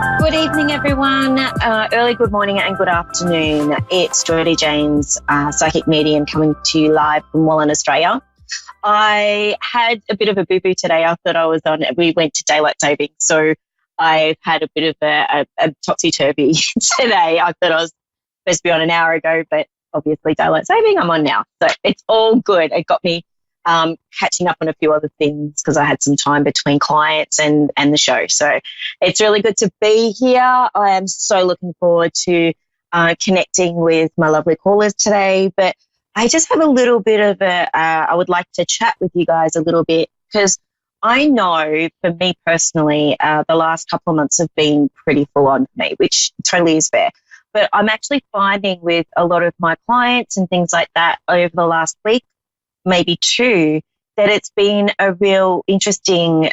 Good evening, everyone. Early good morning and good afternoon. It's Jordie James, psychic medium, coming to you live from Wallen, Australia. I had a bit of a boo-boo today. I thought I was on, we went to daylight saving, so I've had a bit of a topsy-turvy today. I thought I was supposed to be on an hour ago, but obviously daylight saving, I'm on now. So it's all good. It got me catching up on a few other things because I had some time between clients and the show. So it's really good to be here. I am so looking forward to connecting with my lovely callers today. But I just have a little bit of I would like to chat with you guys a little bit because I know for me personally, the last couple of months have been pretty full on for me, which totally is fair. But I'm actually finding with a lot of my clients and things like that over the last week, maybe two, that it's been a real interesting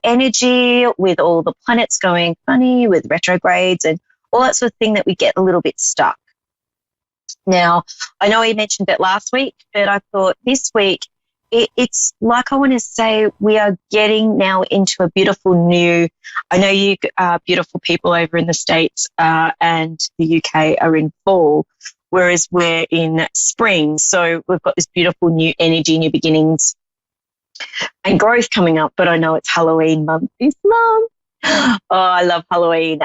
energy with all the planets going funny, with retrogrades and all that sort of thing, that we get a little bit stuck. Now, I know I mentioned it last week, but I thought this week, it's like I want to say we are getting now into a beautiful new, I know you beautiful people over in the States and the UK are in fall, whereas we're in spring. So we've got this beautiful new energy, new beginnings and growth coming up. But I know it's Halloween month this month. Oh, I love Halloween.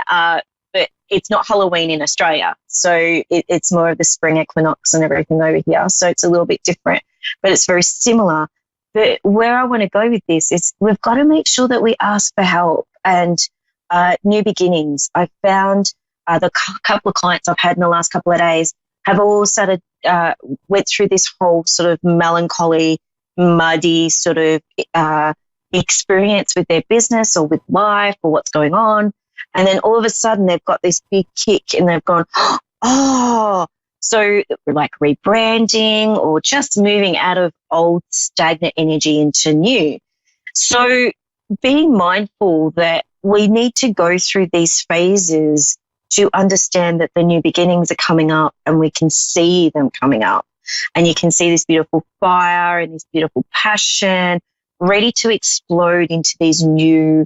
But it's not Halloween in Australia. So it's more of the spring equinox and everything over here. So it's a little bit different, but it's very similar. But where I want to go with this is we've got to make sure that we ask for help and new beginnings. I found the couple of clients I've had in the last couple of days have all started, went through this whole sort of melancholy, muddy sort of experience with their business or with life or what's going on. And then all of a sudden they've got this big kick and they've gone, oh, so like rebranding or just moving out of old stagnant energy into new. So being mindful that we need to go through these phases to understand that the new beginnings are coming up and we can see them coming up. And you can see this beautiful fire and this beautiful passion ready to explode into these new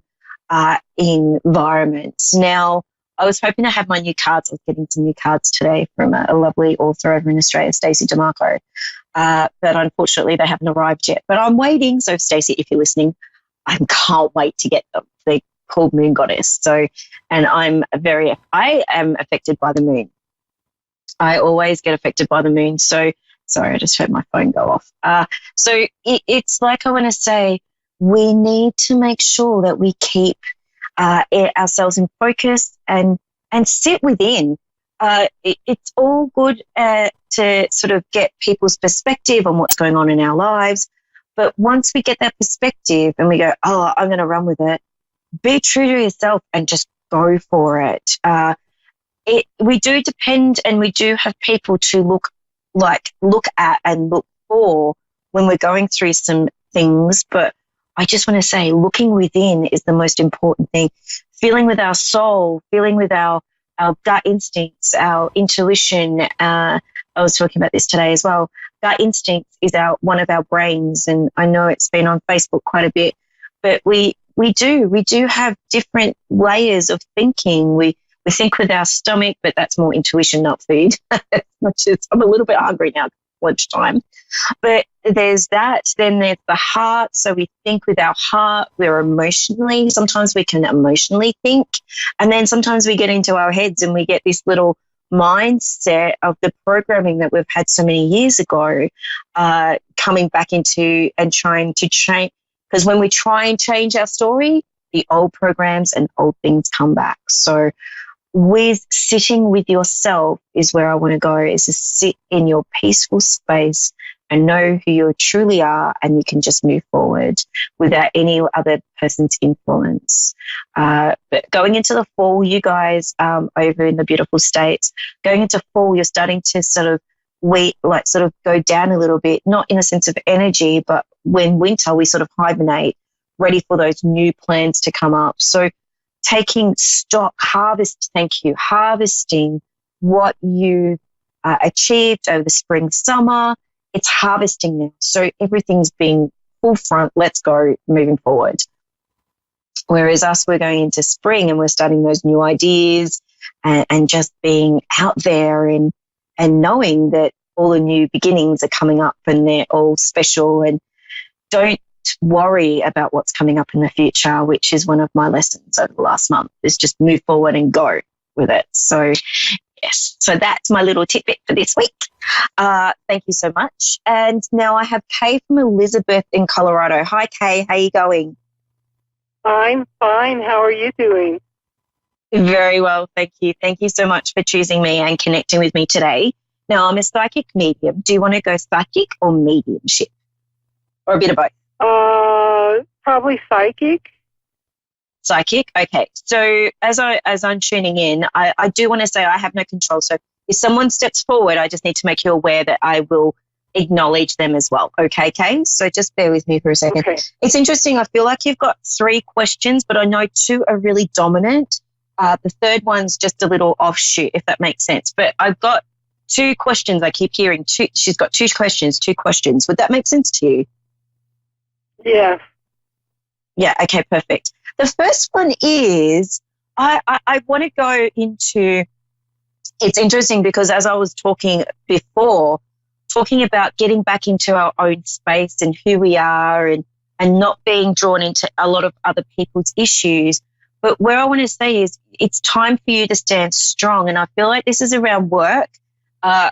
environments. Now, I was hoping to have my new cards. I was getting some new cards today from a lovely author over in Australia, Stacey DeMarco. But unfortunately, they haven't arrived yet. But I'm waiting. So, Stacey, if you're listening, I can't wait to get them. They're called Moon Goddess. So, and I am affected by the moon. I always get affected by the moon. So, sorry, I just heard my phone go off. So it's like I want to say, we need to make sure that we keep ourselves in focus and sit within. It's all good to sort of get people's perspective on what's going on in our lives. But once we get that perspective and we go, oh, I'm going to run with it, be true to yourself and just go for it. We do depend and we do have people to look at and look for when we're going through some things. But I just want to say looking within is the most important thing. Feeling with our soul, feeling with our gut instincts, our intuition. I was talking about this today as well. Gut instincts is one of our brains. And I know it's been on Facebook quite a bit, but we do have different layers of thinking. We think with our stomach, but that's more intuition, not food. I'm a little bit hungry now, lunchtime. But there's that. Then there's the heart. So we think with our heart. Sometimes we can emotionally think. And then sometimes we get into our heads and we get this little mindset of the programming that we've had so many years ago, coming back into and trying to change. Because when we try and change our story, the old programs and old things come back. So with sitting with yourself is where I want to go, is to sit in your peaceful space and know who you truly are, and you can just move forward without any other person's influence. But going into the fall, you guys over in the beautiful States, going into fall, you're starting to sort of go down a little bit, not in a sense of energy, but when winter, we sort of hibernate, ready for those new plans to come up. So taking stock, harvesting what you achieved over the spring, summer. It's harvesting now. So everything's being full front. Let's go moving forward. Whereas us, we're going into spring and we're starting those new ideas and just being out there and knowing that all the new beginnings are coming up and they're all special, and don't worry about what's coming up in the future, which is one of my lessons over the last month, is just move forward and go with it. So yes, so that's my little tidbit for this week. Thank you so much. And now I have Kay from Elizabeth in Colorado. Hi, Kay. How are you going? I'm fine. How are you doing? Very well, thank you. Thank you so much for choosing me and connecting with me today. Now, I'm a psychic medium. Do you want to go psychic or mediumship? Or a bit of both? Probably psychic. Psychic, okay. So as I'm tuning in, I do want to say I have no control. So if someone steps forward, I just need to make you aware that I will acknowledge them as well. Okay, Kay? So just bear with me for a second. Okay. It's interesting. I feel like you've got 3 questions, but I know 2 are really dominant. The third one's just a little offshoot, if that makes sense. But I've got 2 questions. I keep hearing 2. She's got 2 questions, 2 questions. Would that make sense to you? Yeah. Yeah, okay, perfect. The first one is I want to go into, it's interesting because as I was talking before, talking about getting back into our own space and who we are and not being drawn into a lot of other people's issues. But where I want to say is it's time for you to stand strong. And I feel like this is around work.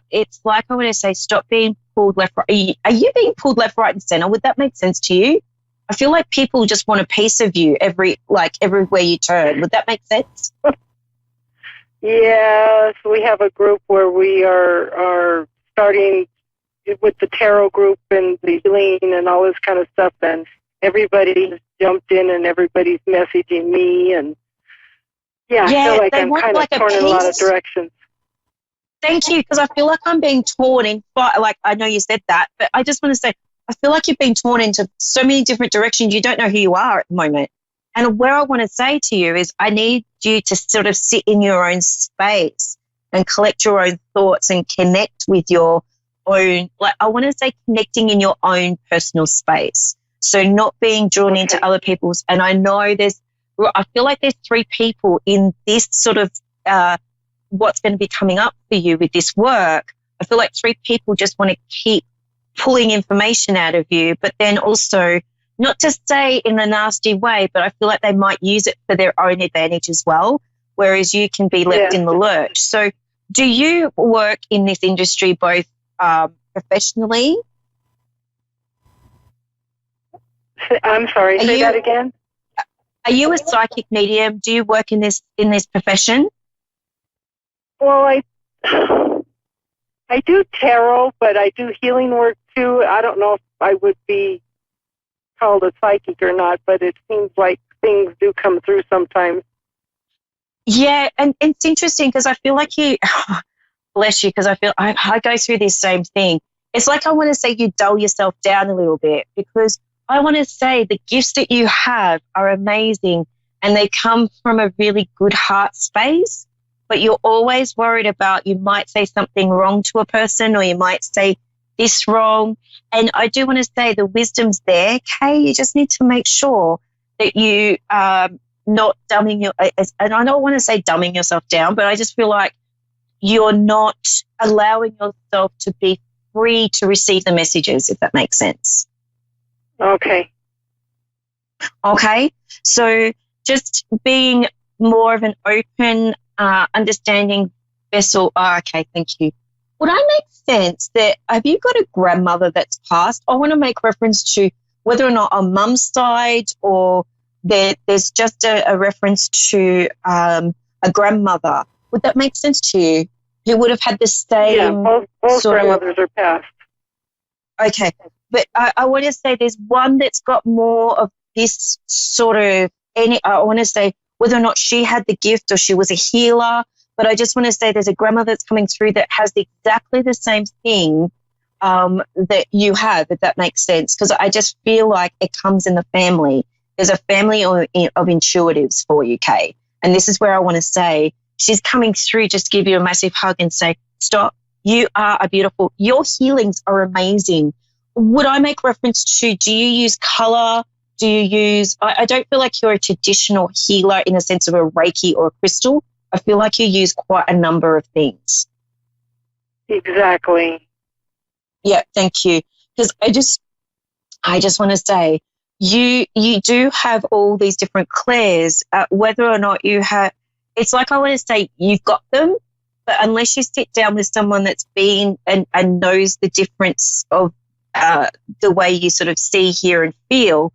It's like I want to say stop being pulled left, right. Are you being pulled left, right and center? Would that make sense to you? I feel like people just want a piece of you everywhere you turn. Would that make sense? Yes, we have a group where we are starting with the tarot group and the healing and all this kind of stuff, and everybody's jumped in and everybody's messaging me, and I feel like I'm kind of torn in a lot of directions. Thank you, because I feel like I'm being torn in, like I know you said that, but I just want to say I feel like you're being torn into so many different directions. You don't know who you are at the moment. And where I want to say to you is I need you to sort of sit in your own space and collect your own thoughts and connect with your own, like I want to say connecting in your own personal space. So not being drawn into other people's. And I know I feel like there's 3 people in this sort of what's going to be coming up for you with this work. I feel like 3 people just want to keep pulling information out of you, but then also not to say in a nasty way, but I feel like they might use it for their own advantage as well, whereas you can be left in the lurch. So do you work in this industry both professionally? I'm sorry, say that again? Are you a psychic medium? Do you work in this profession? Well, I do tarot, but I do healing work too. I don't know if I would be called a psychic or not, but it seems like things do come through sometimes. Yeah, and it's interesting because I feel like you, bless you, because I feel I go through this same thing. It's like I want to say you dull yourself down a little bit, because I want to say the gifts that you have are amazing and they come from a really good heart space, but you're always worried about you might say something wrong to a person or you might say this wrong. And I do want to say the wisdom's there, Kay. You just need to make sure that you not dumbing your, and I don't want to say dumbing yourself down, but I just feel like you're not allowing yourself to be free to receive the messages, if that makes sense. Okay. Okay. So just being more of an open, understanding vessel. Oh, okay. Thank you. Would I make sense that, have you got a grandmother that's passed? I want to make reference to whether or not on mum's side or there's just a reference to a grandmother. Would that make sense to you? Who would have had the same... Yeah, both grandmothers are passed. Okay. But I want to say there's one that's got more of this sort of... I want to say whether or not she had the gift or she was a healer, but I just want to say there's a grandmother that's coming through that has exactly the same thing that you have, if that makes sense, because I just feel like it comes in the family. There's a family of intuitives for you, Kay. And this is where I want to say she's coming through, just give you a massive hug and say, stop, you are a beautiful, your healings are amazing. Would I make reference to, do you use colour Do you use, I don't feel like you're a traditional healer in the sense of a Reiki or a crystal. I feel like you use quite a number of things. Exactly. Yeah, thank you. Because I just want to say, you do have all these different clairs, whether or not you have, it's like I want to say you've got them, but unless you sit down with someone that's been and knows the difference of the way you sort of see, hear and feel,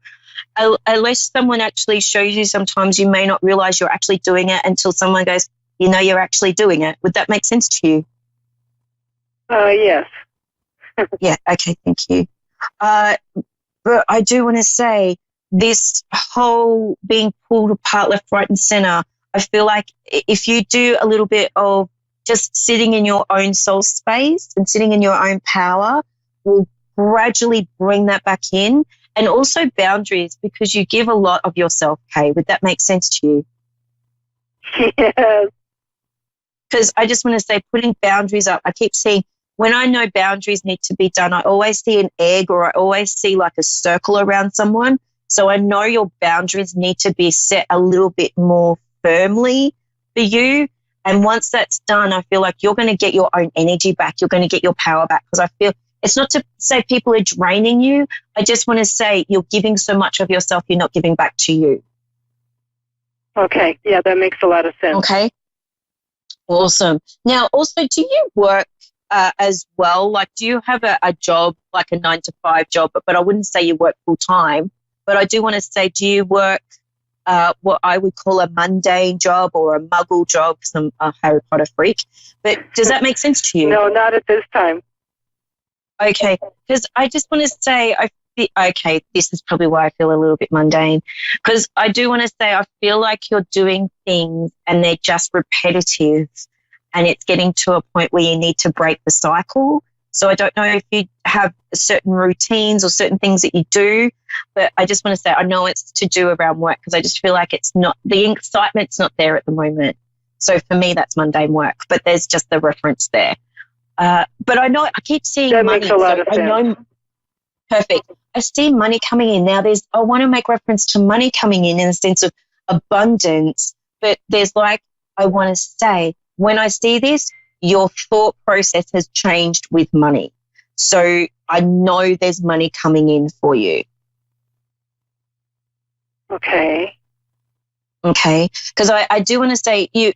unless someone actually shows you, sometimes you may not realize you're actually doing it until someone goes, you're actually doing it. Would that make sense to you? Yes. Yeah, okay, thank you. But I do want to say this whole being pulled apart left, right and center, I feel like if you do a little bit of just sitting in your own soul space and sitting in your own power will gradually bring that back in. And also boundaries, because you give a lot of yourself, Kay. Would that make sense to you? Yes. Because I just want to say putting boundaries up, I keep seeing when I know boundaries need to be done, I always see an egg or I always see like a circle around someone. So I know your boundaries need to be set a little bit more firmly for you. And once that's done, I feel like you're going to get your own energy back. You're going to get your power back, because I feel it's not to say people are draining you. I just want to say you're giving so much of yourself, you're not giving back to you. Okay. Yeah, that makes a lot of sense. Okay. Awesome. Now, also, do you work as well? Like, do you have a job, like a 9-to-5 job? But I wouldn't say you work full time. But I do want to say, do you work what I would call a mundane job or a muggle job? Because I'm a Harry Potter freak. But does that make sense to you? No, not at this time. Okay, because I just want to say, okay, this is probably why I feel a little bit mundane, because I do want to say I feel like you're doing things and they're just repetitive and it's getting to a point where you need to break the cycle. So I don't know if you have certain routines or certain things that you do, but I just want to say I know it's to do around work, because I just feel like it's not, the excitement's not there at the moment. So for me, that's mundane work, but there's just the reference there. But I know I keep seeing that money. Makes a lot of sense. I know, perfect. I see money coming in. Now I want to make reference to money coming in the sense of abundance, but there's like, I want to say, when I see this, your thought process has changed with money. So I know there's money coming in for you. Okay. Okay, because I do want to say you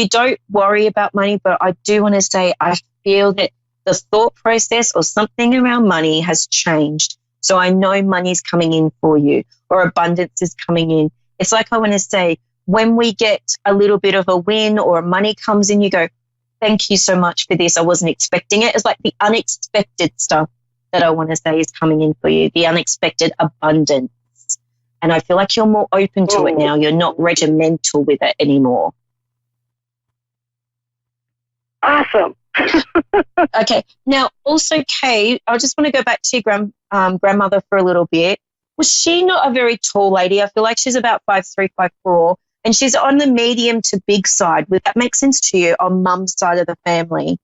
don't worry about money, but I do want to say I feel that the thought process or something around money has changed. So I know money's coming in for you, or abundance is coming in. It's like I want to say, when we get a little bit of a win or money comes in, you go, thank you so much for this. I wasn't expecting it. It's like the unexpected stuff that I want to say is coming in for you, the unexpected abundance. And I feel like you're more open to it now. You're not regimental with it anymore. Awesome. Okay. Now, also, Kay, I just want to go back to your grandmother for a little bit. Was she not a very tall lady? I feel like she's about 5'3", 5'4", and she's on the medium to big side. Would that make sense to you on Mum's side of the family?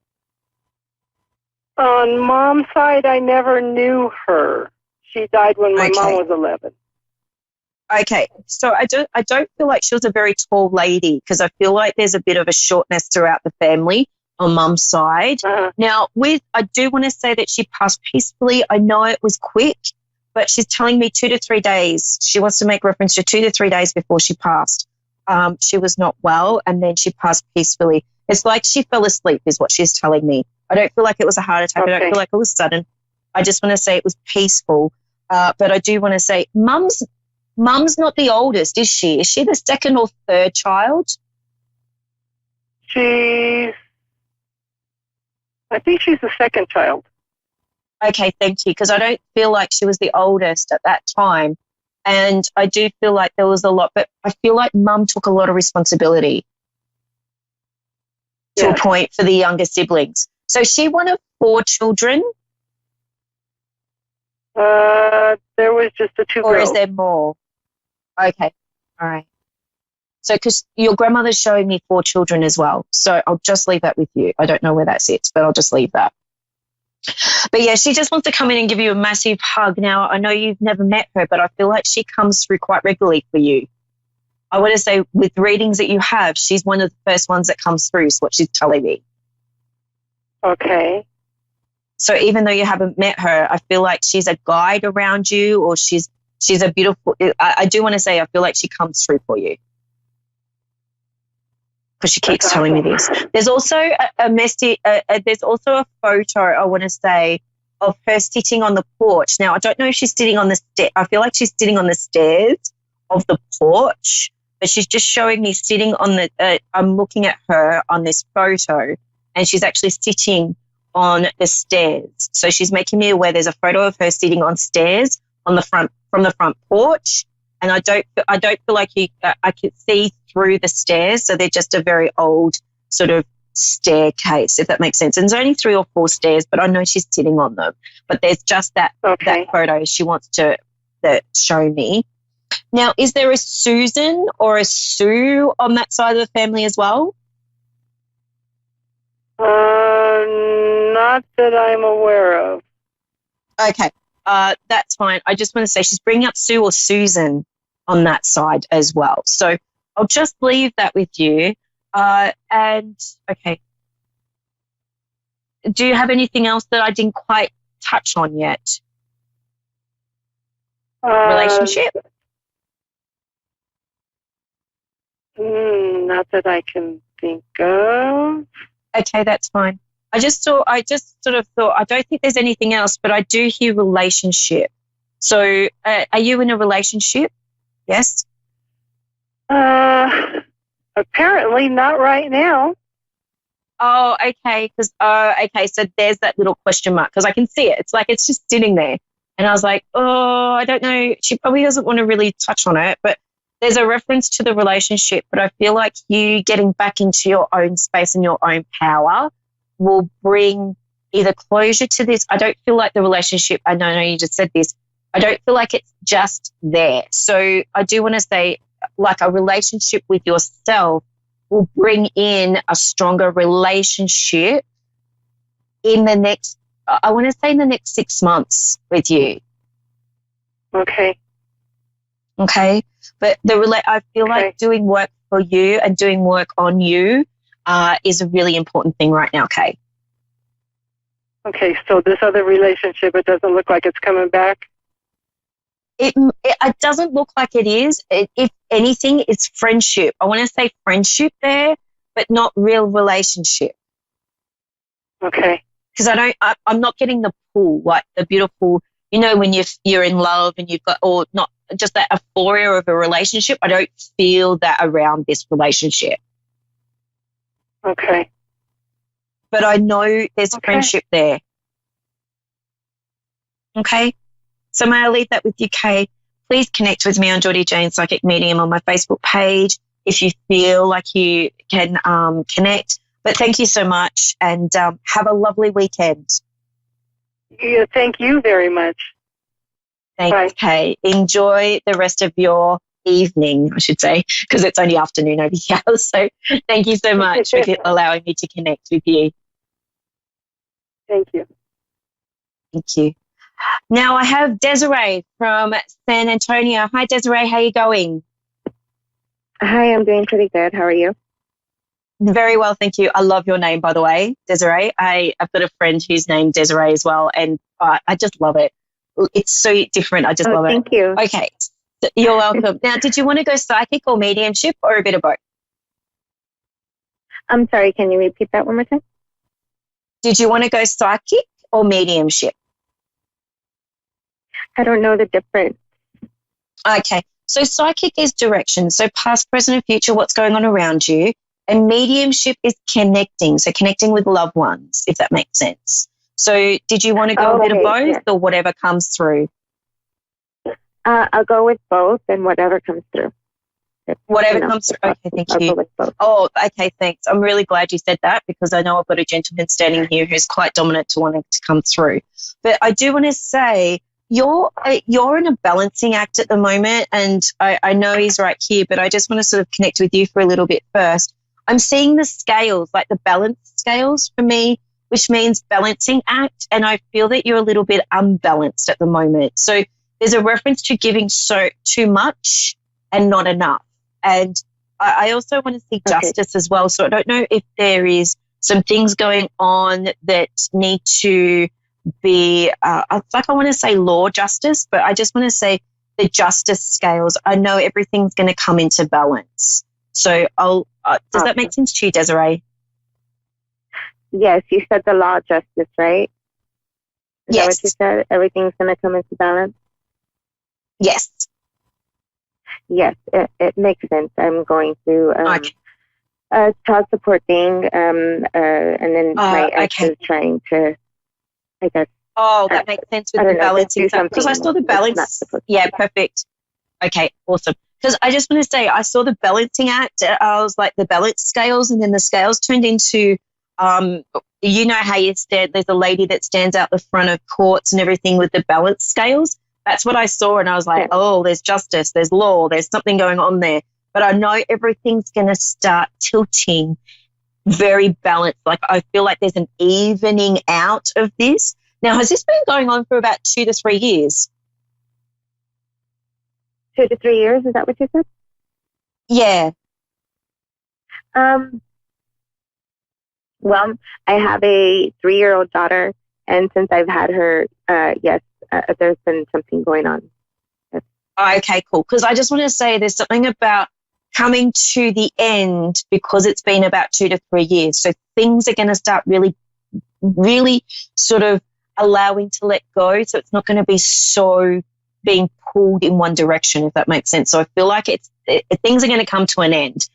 On Mom's side, I never knew her. She died when my mom was 11. Okay, so I don't feel like she was a very tall lady, because I feel like there's a bit of a shortness throughout the family on Mum's side. Uh-huh. Now, I do want to say that she passed peacefully. I know it was quick, but she's telling me 2 to 3 days. She wants to make reference to 2 to 3 days before she passed. She was not well, and then she passed peacefully. It's like she fell asleep is what she's telling me. I don't feel like it was a heart attack. Okay. I don't feel like it was sudden. I just want to say it was peaceful. But I do want to say Mum's not the oldest, is she? Is she the second or third child? I think she's the second child. Okay, thank you, because I don't feel like she was the oldest at that time. And I do feel like there was a lot, but I feel like Mum took a lot of responsibility to a point for the younger siblings. So is she one of 4 children? There was just the 2 girls. Or is there more? Okay, all right. So because your grandmother's showing me 4 children as well. So I'll just leave that with you. I don't know where that sits, but I'll just leave that. But yeah, she just wants to come in and give you a massive hug. Now, I know you've never met her, but I feel like she comes through quite regularly for you. I want to say with readings that you have, she's one of the first ones that comes through is what she's telling me. Okay. So even though you haven't met her, I feel like she's a guide around you, or she's a beautiful, I do want to say I feel like she comes through for you. Because she keeps telling me this. There's also there's also a photo, I want to say, of her sitting on the porch. Now, I don't know if she's sitting on the I feel like she's sitting on the stairs of the porch, but she's just showing me sitting on the, I'm looking at her on this photo, and she's actually sitting on the stairs. So she's making me aware there's a photo of her sitting on stairs on the front, from the front porch. And I don't feel like I can see through the stairs. So they're just a very old sort of staircase, if that makes sense. And there's only 3 or 4 stairs, but I know she's sitting on them. But there's just that photo she wants to show me. Now, is there a Susan or a Sue on that side of the family as well? Not that I'm aware of. Okay, that's fine. I just want to say she's bringing up Sue or Susan on that side as well. So I'll just leave that with you. And, okay. Do you have anything else that I didn't quite touch on yet? Relationship? Not that I can think of. Okay, that's fine. I just sort of thought, I don't think there's anything else, but I do hear relationship. So are you in a relationship? Yes? Apparently not right now. Oh, okay. Okay. So there's that little question mark because I can see it. It's like it's just sitting there. And I was like, oh, I don't know. She probably doesn't want to really touch on it, but there's a reference to the relationship. But I feel like you getting back into your own space and your own power will bring either closure to this. I don't feel like the relationship, I know you just said this, I don't feel like it's just there. So I do want to say, like, a relationship with yourself will bring in a stronger relationship in the next, I want to say in the next 6 months with you. Okay. Okay. But I feel like doing work for you and doing work on you is a really important thing right now, Kay. Okay. So this other relationship, it doesn't look like it's coming back? It doesn't look like it is. If anything, it's friendship. I want to say friendship there, but not real relationship. Okay. Because I'm not getting the pull, like the beautiful, when you're in love and you've got, or not just that euphoria of a relationship. I don't feel that around this relationship. Okay. But I know there's friendship there. Okay. So may I leave that with you, Kay? Please connect with me on Jordie Jane Psychic Medium on my Facebook page if you feel like you can connect. But thank you so much and have a lovely weekend. Yeah, thank you very much. Thanks, Kay. Enjoy the rest of your evening, I should say, because it's only afternoon over here. So thank you so much for allowing me to connect with you. Thank you. Thank you. Now I have Desiree from San Antonio. Hi, Desiree. How are you going? Hi, I'm doing pretty good. How are you? Very well, thank you. I love your name, by the way, Desiree. I've got a friend who's named Desiree as well, and I just love it. It's so different. I just love it. Thank you. Okay. You're welcome. Now, did you want to go psychic or mediumship or a bit of both? I'm sorry, can you repeat that one more time? Did you want to go psychic or mediumship? I don't know the difference. Okay. So psychic is direction. So past, present, and future, what's going on around you. And mediumship is connecting. So connecting with loved ones, if that makes sense. So did you want to go a bit of both or whatever comes through? I'll go with both and whatever comes through. Whatever comes through. Okay, thank you. I'll go with both. Oh, okay, thanks. I'm really glad you said that because I know I've got a gentleman standing here who's quite dominant to wanting to come through. But I do want to say you're in a balancing act at the moment, and I know he's right here, but I just want to sort of connect with you for a little bit first. I'm seeing the scales, like the balance scales for me, which means balancing act. And I feel that you're a little bit unbalanced at the moment. So there's a reference to giving too much and not enough. And I also want to see justice as well. So I don't know if there is some things going on that need to be, I want to say law justice, but I just want to say the justice scales. I know everything's going to come into balance. So does that make sense to you, Desiree? Yes, you said the law justice, right? Is that Yes. what you said? Everything's going to come into balance? Yes. Yes, it makes sense. I'm going through child support thing, and then my ex is trying to, I guess. Oh, that makes sense with the balancing stuff. Because I saw the balance. Yeah, perfect. Okay, awesome. Because I just want to say, I saw the balancing act. I was like the balance scales, and then the scales turned into, you know how there's a lady that stands out the front of courts and everything with the balance scales. That's what I saw, and I was like, oh, there's justice, there's law, there's something going on there. But I know everything's going to start tilting very balanced. Like I feel like there's an evening out of this. Now, has this been going on for about 2 to 3 years? 2 to 3 years, is that what you said? Yeah. Well, I have a 3-year-old daughter, and since I've had her, yes, there's been something going on. Yes. Okay, cool. Because I just want to say there's something about coming to the end because it's been about 2 to 3 years. So things are going to start really, really sort of allowing to let go. So it's not going to be so being pulled in one direction, if that makes sense. So I feel like things are going to come to an end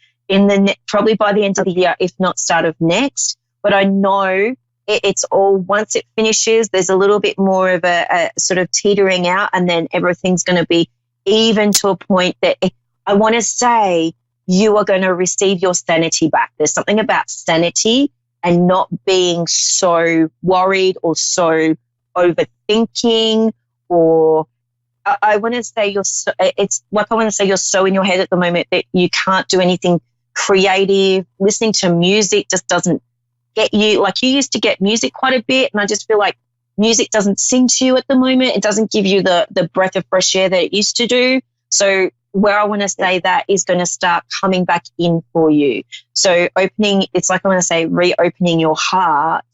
probably by the end of the year, if not start of next. But I know it's all, once it finishes, there's a little bit more of a sort of teetering out, and then everything's going to be even to a point that I want to say you are going to receive your sanity back. There's something about sanity and not being so worried or so overthinking, or I want to say it's like I want to say you're so in your head at the moment that you can't do anything creative. Listening to music just doesn't get you. Like you used to get music quite a bit, and I just feel like music doesn't sing to you at the moment. It doesn't give you the breath of fresh air that it used to do. So where I want to say that is going to start coming back in for you. So it's like I want to say reopening your heart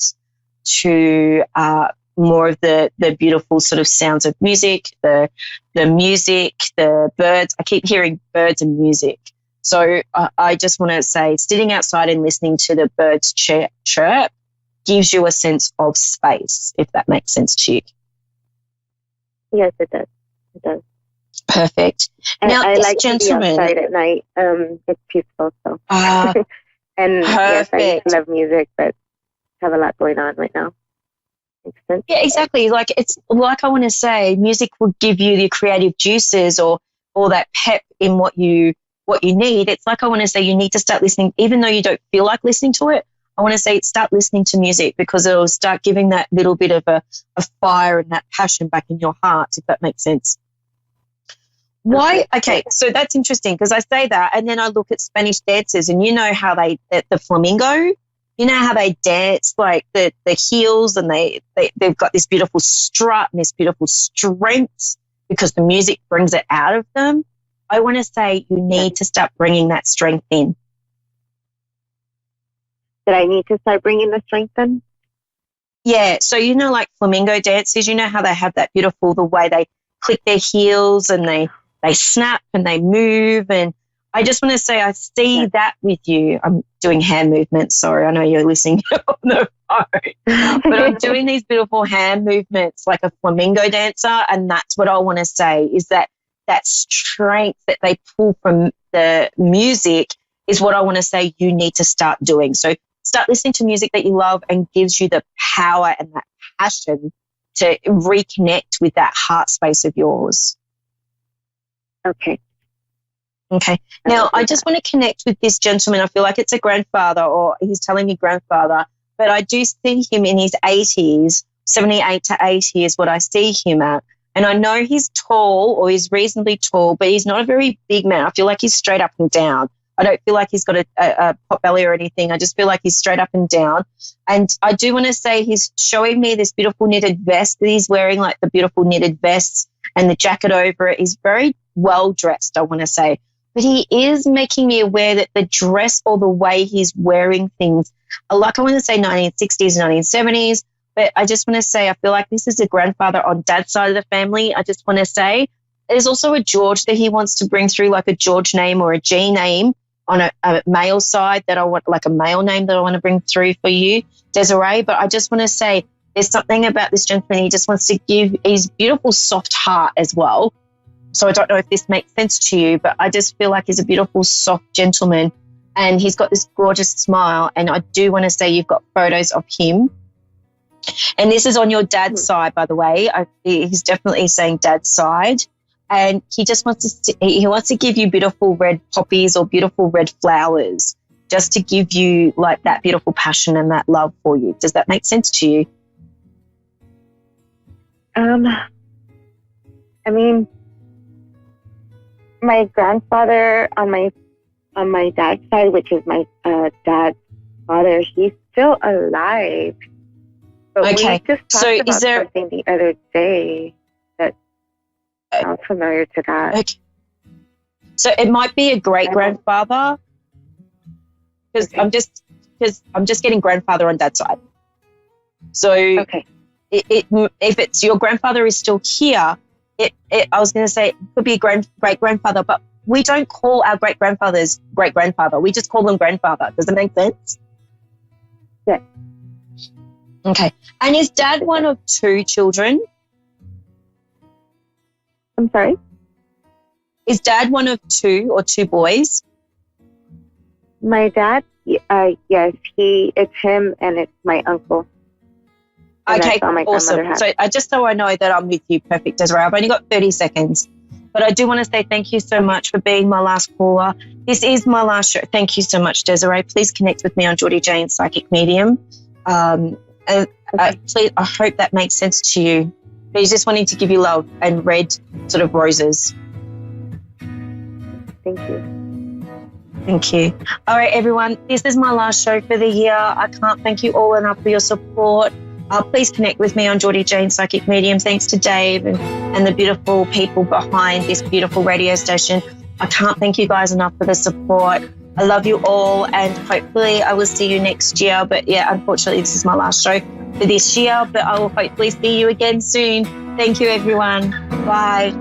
to more of the beautiful sort of sounds of music, the music, the birds. I keep hearing birds and music. So I just want to say sitting outside and listening to the birds chirp gives you a sense of space, if that makes sense to you. Yes, it does. It does. Perfect. And now, I this like gentleman, to be outside at night. It's peaceful. So. And perfect. yes, I love music, but have a lot going on right now. Makes sense. Yeah, exactly. Like it's like I want to say, music will give you the creative juices or that pep in what you need. It's like I want to say you need to start listening, even though you don't feel like listening to it. I want to say start listening to music because it'll start giving that little bit of a fire and that passion back in your heart, if that makes sense. Why? Okay, so that's interesting because I say that and then I look at Spanish dancers and you know how the flamingo, you know how they dance, like the heels, and they've got this beautiful strut and this beautiful strength because the music brings it out of them. I want to say you need to start bringing that strength in. That I need to start bringing the strength in? Yeah, so you know like flamingo dancers, you know how they have that beautiful, the way they click their heels and they snap and they move, and I just want to say I see that with you. I'm doing hand movements. Sorry, I know you're listening on the phone. But I'm doing these beautiful hand movements like a flamingo dancer, and that's what I want to say is that strength that they pull from the music is what I want to say you need to start doing. So start listening to music that you love and gives you the power and that passion to reconnect with that heart space of yours. Okay. Now, I just want to connect with this gentleman. I feel like it's a grandfather, or he's telling me grandfather, but I do see him in his 80s, 78 to 80 is what I see him at. And I know he's tall, or he's reasonably tall, but he's not a very big man. I feel like he's straight up and down. I don't feel like he's got a pot belly or anything. I just feel like he's straight up and down. And I do want to say he's showing me this beautiful knitted vest that he's wearing, like the beautiful knitted vests and the jacket over it. He's very well dressed, I want to say. But he is making me aware that the dress or the way he's wearing things are like, I want to say 1960s, 1970s. But I just want to say I feel like this is a grandfather on dad's side of the family. I just want to say there's also a George that he wants to bring through, like a George name or a G name on a male side that I want, like a male name that I want to bring through for you, Desiree. But I just want to say there's something about this gentleman. He just wants to give his beautiful soft heart as well. So I don't know if this makes sense to you, but I just feel like he's a beautiful, soft gentleman and he's got this gorgeous smile. And I do want to say you've got photos of him. And this is on your dad's side, by the way. He's definitely saying dad's side. And he just wants to give you beautiful red poppies or beautiful red flowers just to give you like that beautiful passion and that love for you. Does that make sense to you? I mean, my grandfather on my dad's side, which is my dad's father, he's still alive. But okay. we just talked about something the other day that sounds familiar to that. Okay. So it might be a great grandfather, because I'm just getting grandfather on dad's side. So if it's your grandfather is still here, I was going to say it could be a great grandfather, but we don't call our great grandfathers great grandfather. We just call them grandfather. Does it make sense? Yeah. Okay. And is dad one of two children? I'm sorry? Is dad one of two or two boys? My dad, yes, it's him and it's my uncle. And okay, awesome. So just so I know that I'm with you, perfect, Desiree. I've only got 30 seconds. But I do want to say thank you so much for being my last caller. This is my last show. Thank you so much, Desiree. Please connect with me on Jordie Jane Psychic Medium. Please, I hope that makes sense to you. But he's just wanting to give you love and red sort of roses. Thank you. Thank you. All right, everyone, this is my last show for the year. I can't thank you all enough for your support. Please connect with me on Jordie Jane Psychic Medium. Thanks to Dave and the beautiful people behind this beautiful radio station. I can't thank you guys enough for the support. I love you all, and hopefully I will see you next year. But yeah, unfortunately, this is my last show for this year, but I will hopefully see you again soon. Thank you, everyone. Bye.